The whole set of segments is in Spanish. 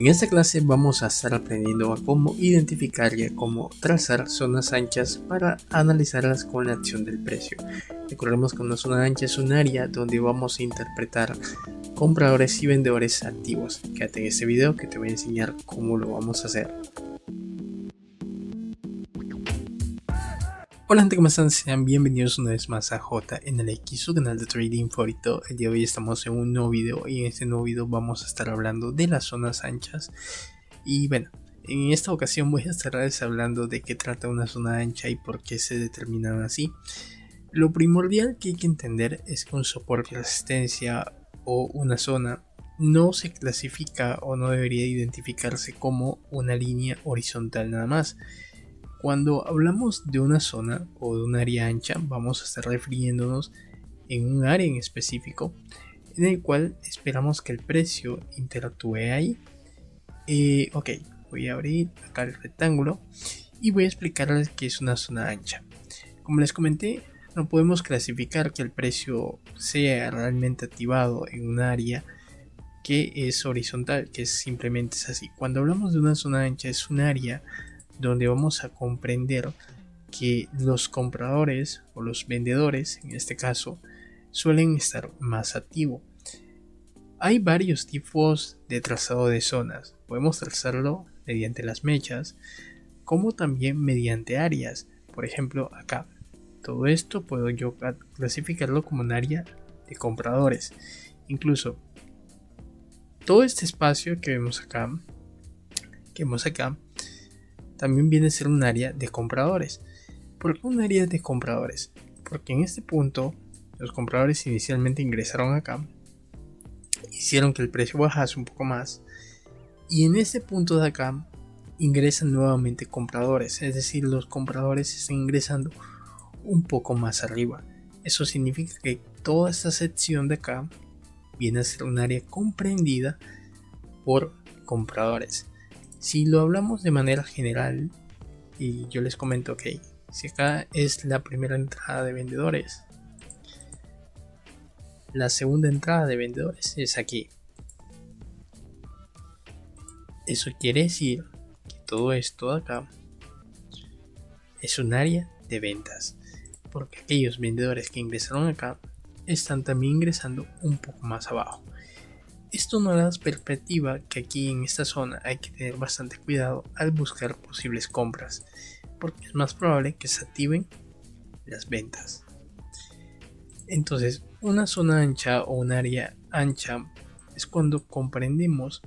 En esta clase vamos a estar aprendiendo a cómo identificar y a cómo trazar zonas anchas para analizarlas con la acción del precio. Recordemos que una zona ancha es un área donde vamos a interpretar compradores y vendedores activos. Quédate en este video que te voy a enseñar cómo lo vamos a hacer. Hola gente, ¿cómo están? Sean bienvenidos una vez más a JNLX, su canal de trading favorito. El día de hoy estamos en un nuevo video y en este nuevo video vamos a estar hablando de las zonas anchas. Y bueno, en esta ocasión voy a estarles hablando de qué trata una zona ancha y por qué se determinan así. Lo primordial que hay que entender es que un soporte de resistencia o una zona no se clasifica o no debería identificarse como una línea horizontal nada más. Cuando hablamos de una zona o de un área ancha, vamos a estar refiriéndonos en un área en específico en el cual esperamos que el precio interactúe ahí. Ok, voy a abrir acá el rectángulo y voy a explicarles qué es una zona ancha. Como les comenté, no podemos clasificar que el precio sea realmente activado en un área que es horizontal, que simplemente es así. Cuando hablamos de una zona ancha, es un área donde vamos a comprender que los compradores o los vendedores, en este caso, suelen estar más activos. Hay varios tipos de trazado de zonas. Podemos trazarlo mediante las mechas, como también mediante áreas. Por ejemplo, acá. Todo esto puedo yo clasificarlo como un área de compradores. Incluso todo este espacio que vemos acá, también viene a ser un área de compradores. ¿Por qué un área de compradores? Porque en este punto los compradores inicialmente ingresaron acá, hicieron que el precio bajase un poco más, y en este punto de acá ingresan nuevamente compradores, es decir, los compradores están ingresando un poco más arriba. Eso significa que toda esta sección de acá viene a ser un área comprendida por compradores. Si lo hablamos de manera general, y yo les comento, ok, si acá es la primera entrada de vendedores, la segunda entrada de vendedores es aquí. Eso quiere decir que todo esto de acá es un área de ventas, porque aquellos vendedores que ingresaron acá están también ingresando un poco más abajo. Esto nos da perspectiva que aquí en esta zona hay que tener bastante cuidado al buscar posibles compras, porque es más probable que se activen las ventas. Entonces, una zona ancha o un área ancha es cuando comprendemos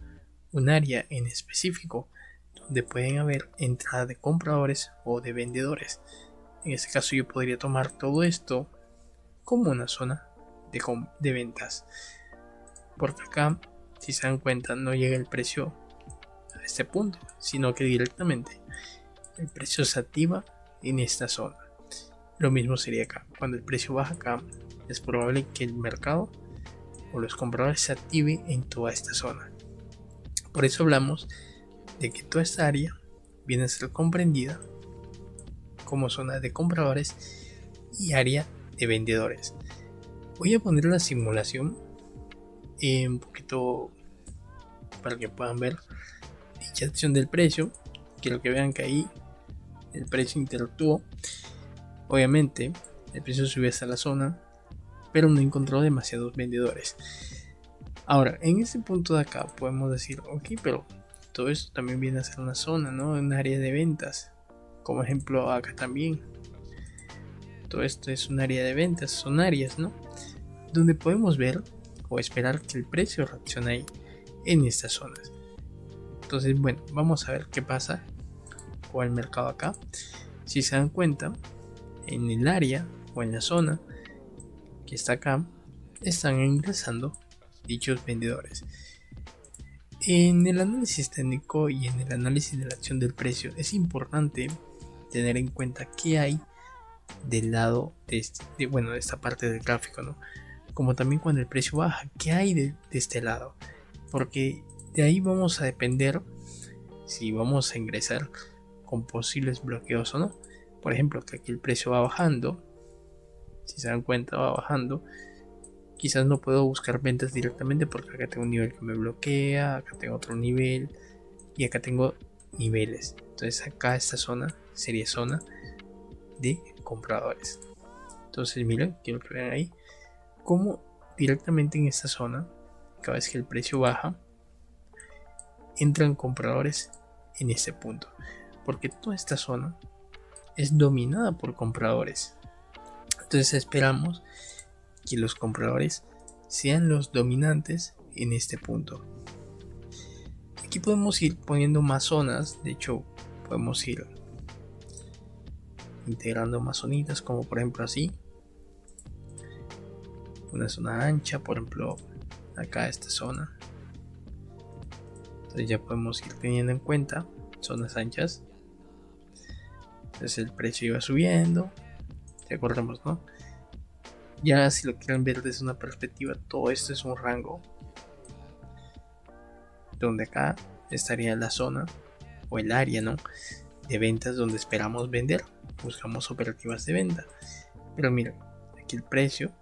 un área en específico donde pueden haber entrada de compradores o de vendedores. En este caso yo podría tomar todo esto como una zona de ventas, porque acá, si se dan cuenta, no llega el precio a este punto, sino que directamente el precio se activa en esta zona. Lo mismo sería acá. Cuando el precio baja acá, es probable que el mercado o los compradores se active en toda esta zona. Por eso hablamos de que toda esta área viene a ser comprendida como zona de compradores y área de vendedores. Voy a poner la simulación un poquito para que puedan ver dicha acción del precio. Quiero que vean que ahí el precio interactuó. Obviamente el precio subió hasta la zona, pero no encontró demasiados vendedores. Ahora, en este punto de acá podemos decir, ok, pero todo esto también viene a ser una zona, ¿no? Un área de ventas. Como ejemplo acá también. Todo esto es un área de ventas, son áreas, ¿no? Donde podemos ver o esperar que el precio reaccione ahí en estas zonas. Entonces, bueno, vamos a ver qué pasa con el mercado acá. Si se dan cuenta, en el área o en la zona que está acá, están ingresando dichos vendedores. En el análisis técnico y en el análisis de la acción del precio es importante tener en cuenta qué hay del lado de esta parte del gráfico, ¿no? Como también cuando el precio baja, qué hay de este lado, porque de ahí vamos a depender si vamos a ingresar con posibles bloqueos o no. Por ejemplo, que aquí el precio va bajando, si se dan cuenta va bajando, quizás no puedo buscar ventas directamente porque acá tengo un nivel que me bloquea, acá tengo otro nivel, y acá tengo niveles. Entonces acá esta zona sería zona de compradores. Entonces miren, quiero que vean ahí como directamente en esta zona, cada vez que el precio baja, entran compradores en este punto, porque toda esta zona es dominada por compradores. Entonces esperamos que los compradores sean los dominantes en este punto. Aquí podemos ir poniendo más zonas, de hecho podemos ir integrando más zonitas, como por ejemplo así, una zona ancha, por ejemplo acá esta zona. Entonces ya podemos ir teniendo en cuenta zonas anchas. Entonces el precio iba subiendo, recordemos, ¿no? Ya si lo quieren ver desde una perspectiva, todo esto es un rango donde acá estaría la zona o el área, ¿no?, de ventas donde esperamos vender, buscamos operativas de venta. Pero miren, aquí el precio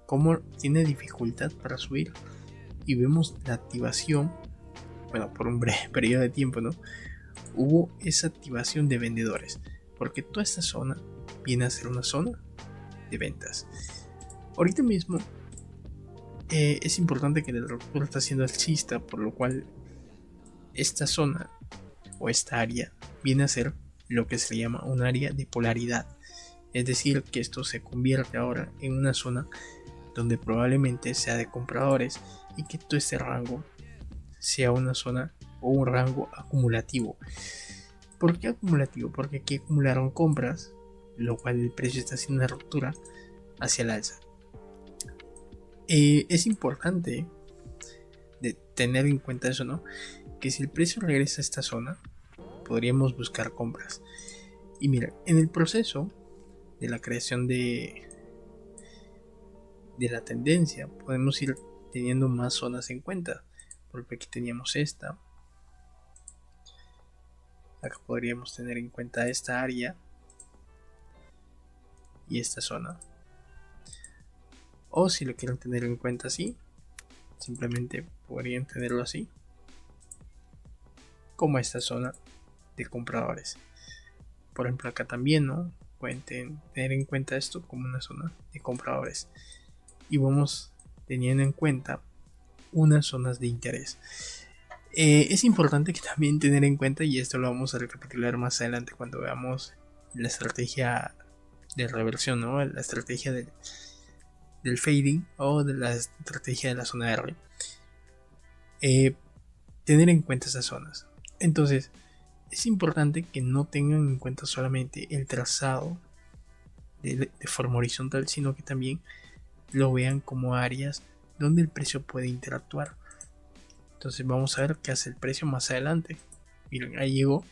como tiene dificultad para subir y vemos la activación, bueno, por un breve periodo de tiempo, ¿no?, hubo esa activación de vendedores, porque toda esta zona viene a ser una zona de ventas. Ahorita mismo es importante que el ruptura está siendo alcista, por lo cual esta zona o esta área viene a ser lo que se llama un área de polaridad. Es decir, que esto se convierte ahora en una zona donde probablemente sea de compradores y que todo este rango sea una zona o un rango acumulativo. ¿Por qué acumulativo? Porque aquí acumularon compras, lo cual el precio está haciendo una ruptura hacia el alza. Es importante de tener en cuenta eso, ¿no?, que si el precio regresa a esta zona, podríamos buscar compras. Y mira, en el proceso de la creación de la tendencia, podemos ir teniendo más zonas en cuenta. Por ejemplo, aquí teníamos esta. Acá podríamos tener en cuenta esta área y esta zona. O si lo quieren tener en cuenta así, simplemente podrían tenerlo así, como esta zona de compradores. Por ejemplo, acá también, ¿no?, pueden tener en cuenta esto como una zona de compradores. Y vamos teniendo en cuenta unas zonas de interés. Es importante que también tener en cuenta, y esto lo vamos a recapitular más adelante cuando veamos la estrategia de reversión, ¿no?, la estrategia del fading o de la estrategia de la zona R. Tener en cuenta esas zonas. Entonces es importante que no tengan en cuenta solamente el trazado de forma horizontal, sino que también lo vean como áreas donde el precio puede interactuar. Entonces vamos a ver qué hace el precio más adelante. Miren, ahí llegó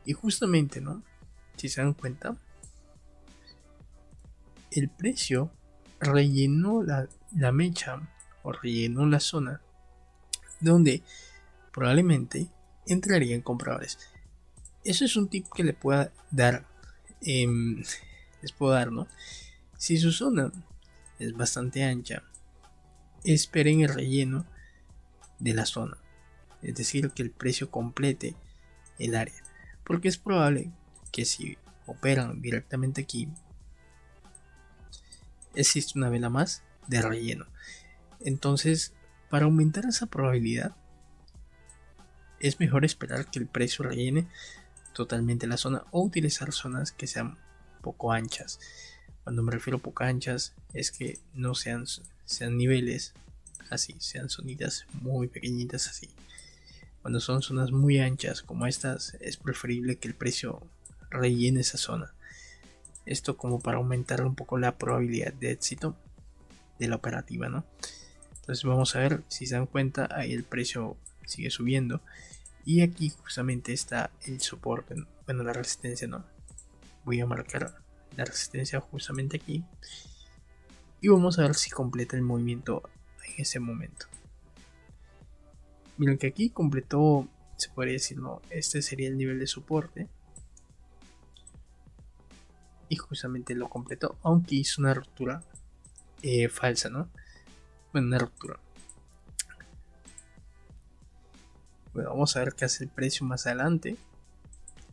y justamente, ¿no?, si se dan cuenta, el precio rellenó la mecha o rellenó la zona donde probablemente entrarían compradores. Eso es un tip que le pueda dar, les puedo dar, ¿no? Si su zona es bastante ancha, esperen el relleno de la zona, es decir, que el precio complete el área, porque es probable que si operan directamente aquí, existe una vela más de relleno. Entonces, para aumentar esa probabilidad, es mejor esperar que el precio rellene totalmente la zona o utilizar zonas que sean poco anchas. Cuando me refiero a poco anchas, es que no sean niveles así, sean zonitas muy pequeñitas así. Cuando son zonas muy anchas como estas, es preferible que el precio rellene esa zona. Esto como para aumentar un poco la probabilidad de éxito de la operativa, ¿no? Entonces vamos a ver, si se dan cuenta, ahí el precio sigue subiendo y aquí justamente está el soporte, bueno, la resistencia, ¿no? Voy a marcar la resistencia justamente aquí y vamos a ver si completa el movimiento en ese momento. Miren que aquí completó, se podría decir, no, este sería el nivel de soporte y justamente lo completó, aunque hizo una ruptura falsa, ¿no? Bueno, una ruptura. Bueno, vamos a ver qué hace el precio más adelante.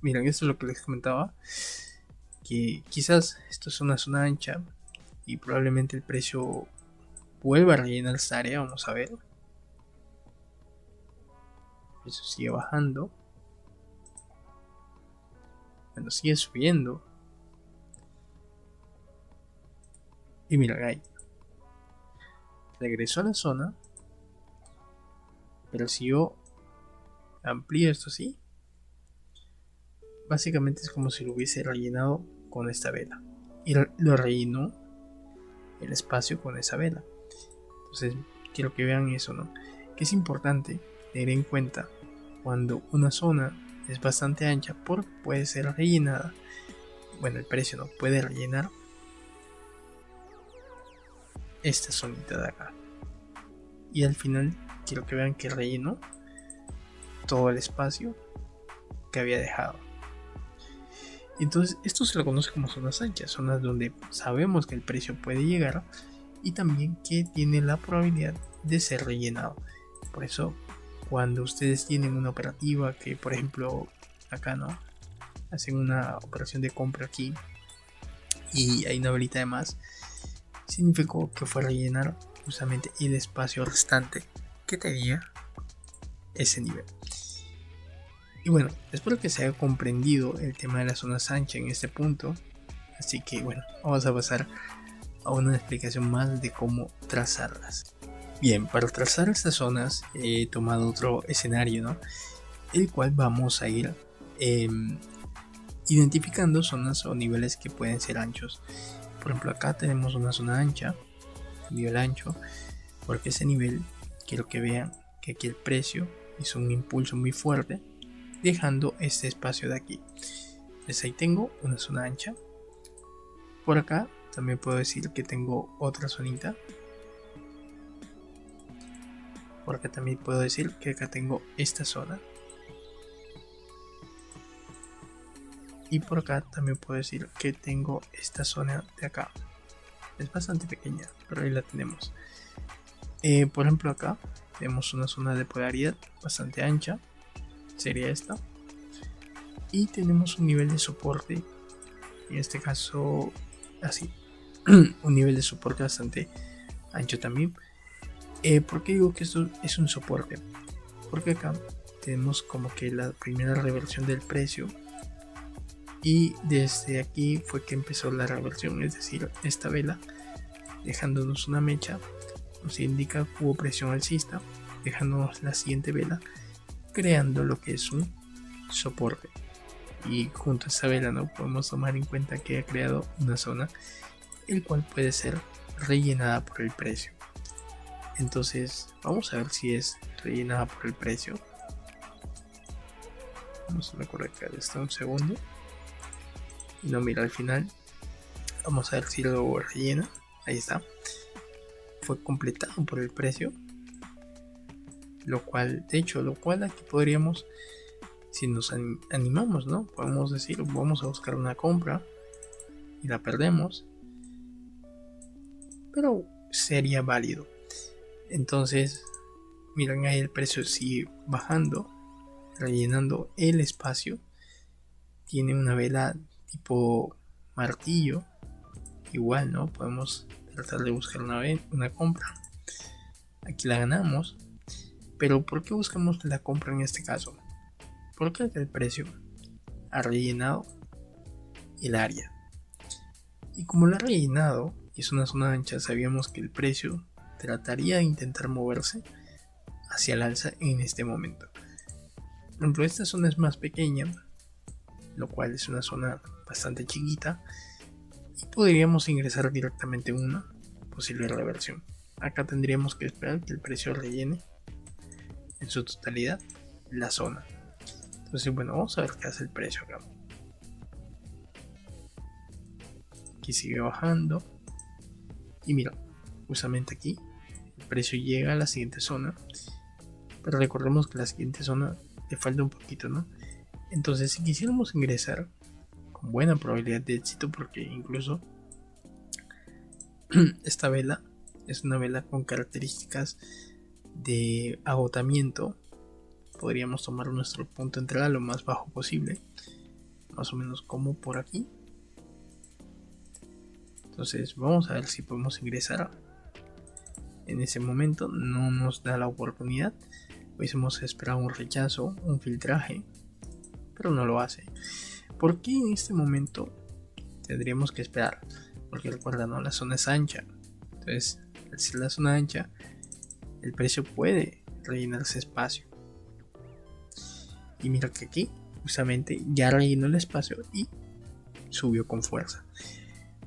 Miren, esto es lo que les comentaba, que quizás esto es una zona ancha y probablemente el precio vuelva a rellenar esta área. Vamos a ver. Eso sigue bajando. Bueno, sigue subiendo. Y mira, ahí regresó a la zona. Pero si yo amplío esto así, básicamente es como si lo hubiese rellenado con esta vela. Y lo rellenó el espacio con esa vela. Entonces quiero que vean eso, ¿no? Que es importante tener en cuenta cuando una zona es bastante ancha porque puede ser rellenada. Bueno, el precio no puede rellenar esta zonita de acá. Y al final quiero que vean que rellenó todo el espacio que había dejado. Entonces esto se lo conoce como zonas anchas, zonas donde sabemos que el precio puede llegar y también que tiene la probabilidad de ser rellenado. Por eso cuando ustedes tienen una operativa que, por ejemplo, acá no hacen una operación de compra aquí y hay una velita de más, significó que fue a rellenar justamente el espacio restante que tenía ese nivel. Y bueno, espero que se haya comprendido el tema de las zonas anchas en este punto. Así que bueno, vamos a pasar a una explicación más de cómo trazarlas. Bien, para trazar estas zonas he tomado otro escenario, ¿no? El cual vamos a ir identificando zonas o niveles que pueden ser anchos. Por ejemplo, acá tenemos una zona ancha, nivel ancho, porque ese nivel quiero que vean que aquí el precio hizo un impulso muy fuerte, dejando este espacio de aquí. Entonces ahí tengo una zona ancha. Por acá también puedo decir que tengo otra zonita. Por acá también puedo decir que acá tengo esta zona. Y por acá también puedo decir que tengo esta zona de acá. Es bastante pequeña, pero ahí la tenemos. Por ejemplo, acá tenemos una zona de polaridad bastante ancha. Sería esta. Y tenemos un nivel de soporte. En este caso, así. Un nivel de soporte bastante ancho también. ¿Por qué digo que esto es un soporte? Porque acá tenemos como que la primera reversión del precio. Y desde aquí fue que empezó la reversión, es decir, esta vela dejándonos una mecha nos indica que hubo presión alcista, dejándonos la siguiente vela creando lo que es un soporte. Y junto a esta vela no podemos tomar en cuenta que ha creado una zona el cual puede ser rellenada por el precio. Entonces vamos a ver si es rellenada por el precio. Vamos a recordar que está un segundo. Y no, mira, al final vamos a ver si lo rellena. Ahí está. Fue completado por el precio. Lo cual aquí podríamos, si nos animamos, ¿no? Podemos decir, vamos a buscar una compra y la perdemos. Pero sería válido. Entonces, miren ahí el precio sigue bajando, rellenando el espacio. Tiene una vela tipo martillo. Igual, ¿no? Podemos tratar de buscar una compra. Aquí la ganamos. Pero ¿por qué buscamos la compra en este caso? Porque el precio ha rellenado el área. Y como lo ha rellenado y es una zona ancha, sabíamos que el precio trataría de intentar moverse hacia el alza en este momento. Por ejemplo, esta zona es más pequeña, lo cual es una zona bastante chiquita, y podríamos ingresar directamente en una posible reversión. Acá tendríamos que esperar que el precio rellene en su totalidad la zona. Entonces, bueno, vamos a ver qué hace el precio acá. Aquí sigue bajando. Y mira, justamente aquí el precio llega a la siguiente zona. Pero recordemos que la siguiente zona le falta un poquito, ¿no? Entonces, si quisiéramos ingresar con buena probabilidad de éxito, porque incluso esta vela es una vela con características de agotamiento, podríamos tomar nuestro punto de entrada lo más bajo posible, más o menos como por aquí. Entonces vamos a ver si podemos ingresar. En ese momento no nos da la oportunidad. Hubiésemos esperado un rechazo, un filtraje, pero no lo hace. ¿Por qué en este momento tendríamos que esperar? Porque recuerda, ¿no? La zona es ancha. Entonces, al ser la zona ancha, el precio puede rellenar ese espacio. Y mira que aquí justamente ya rellenó el espacio y subió con fuerza.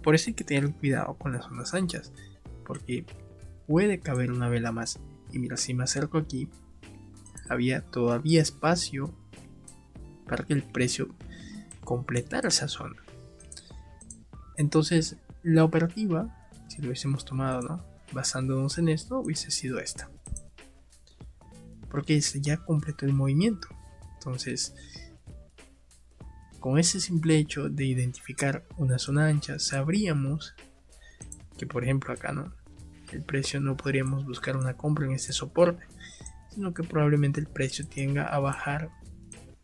Por eso hay que tener cuidado con las zonas anchas, porque puede caber una vela más. Y mira, si me acerco aquí, había todavía espacio para que el precio completara esa zona. Entonces la operativa, si lo hubiésemos tomado, ¿no?, basándonos en esto, hubiese sido esta, porque ya completó el movimiento. Entonces, con ese simple hecho de identificar una zona ancha, sabríamos que, por ejemplo, acá, ¿no?, el precio no podríamos buscar una compra en este soporte, sino que probablemente el precio tienda a bajar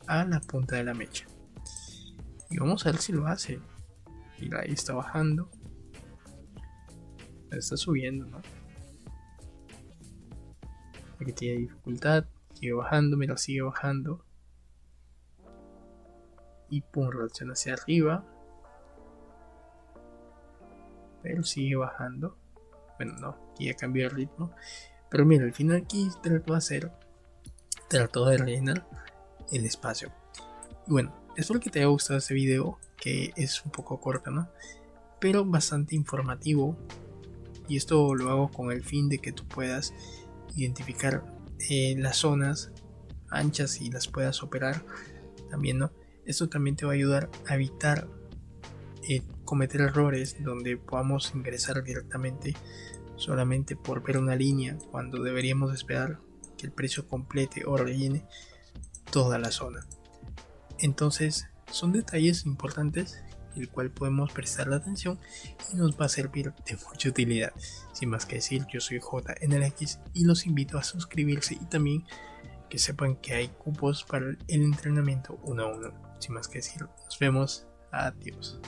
a la punta de la mecha. Y vamos a ver si lo hace. Mira, ahí está bajando, está subiendo, ¿no? Aquí tiene dificultad, sigue bajando, mira, sigue bajando. Y pum, reacciona hacia arriba, pero sigue bajando. Bueno, no, aquí ya cambió el ritmo. Pero mira, al final aquí trató de rellenar el espacio. Y bueno, espero que te haya gustado este video, que es un poco corto, ¿no?, pero bastante informativo. Y esto lo hago con el fin de que tú puedas identificar las zonas anchas y las puedas operar también, ¿no? Esto también te va a ayudar a evitar cometer errores donde podamos ingresar directamente solamente por ver una línea, cuando deberíamos esperar que el precio complete o rellene toda la zona. Entonces son detalles importantes el cual podemos prestar la atención y nos va a servir de mucha utilidad. Sin más que decir, yo soy JNLX y los invito a suscribirse y también que sepan que hay cupos para el entrenamiento 1 a 1. Sin más que decir, nos vemos. Adiós.